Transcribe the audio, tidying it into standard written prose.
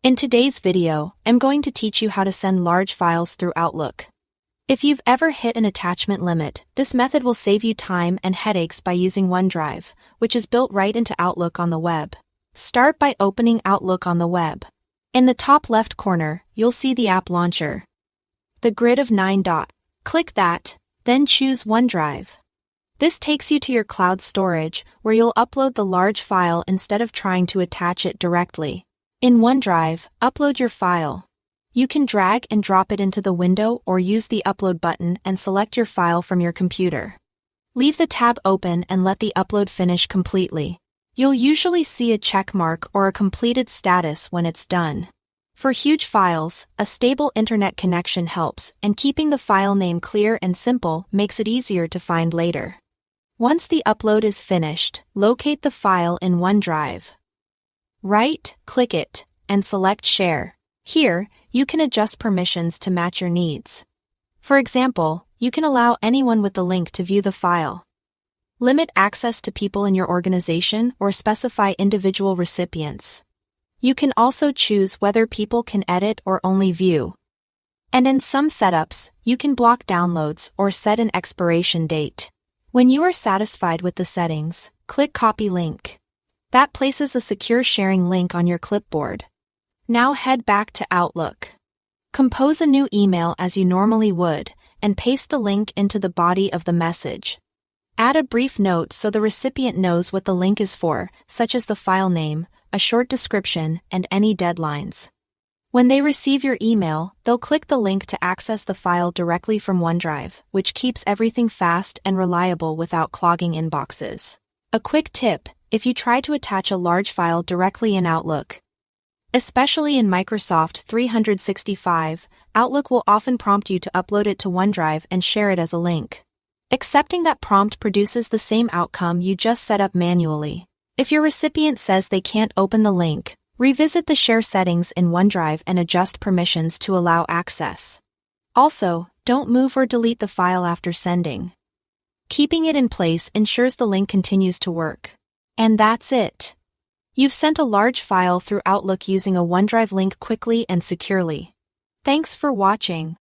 In today's video, I'm going to teach you how to send large files through Outlook. If you've ever hit an attachment limit, this method will save you time and headaches by using OneDrive, which is built right into Outlook on the web. Start by opening Outlook on the web. In the top left corner, you'll see the app launcher. The grid of 9 dots. Click that, then choose OneDrive. This takes you to your cloud storage, where you'll upload the large file instead of trying to attach it directly. In OneDrive, upload your file. You can drag and drop it into the window or use the upload button and select your file from your computer. Leave the tab open and let the upload finish completely. You'll usually see a check mark or a completed status when it's done. For huge files, a stable internet connection helps, and keeping the file name clear and simple makes it easier to find later. Once the upload is finished, locate the file in OneDrive. Right-click it, and select Share. Here, you can adjust permissions to match your needs. For example, you can allow anyone with the link to view the file. Limit access to people in your organization or specify individual recipients. You can also choose whether people can edit or only view. And in some setups, you can block downloads or set an expiration date. When you are satisfied with the settings, click Copy Link. That places a secure sharing link on your clipboard. Now head back to Outlook. Compose a new email as you normally would, and paste the link into the body of the message. Add a brief note so the recipient knows what the link is for, such as the file name, a short description, and any deadlines. When they receive your email, they'll click the link to access the file directly from OneDrive, which keeps everything fast and reliable without clogging inboxes. A quick tip: if you try to attach a large file directly in Outlook, especially in Microsoft 365, Outlook will often prompt you to upload it to OneDrive and share it as a link. Accepting that prompt produces the same outcome you just set up manually. If your recipient says they can't open the link, revisit the share settings in OneDrive and adjust permissions to allow access. Also, don't move or delete the file after sending. Keeping it in place ensures the link continues to work. And that's it. You've sent a large file through Outlook using a OneDrive link quickly and securely. Thanks for watching.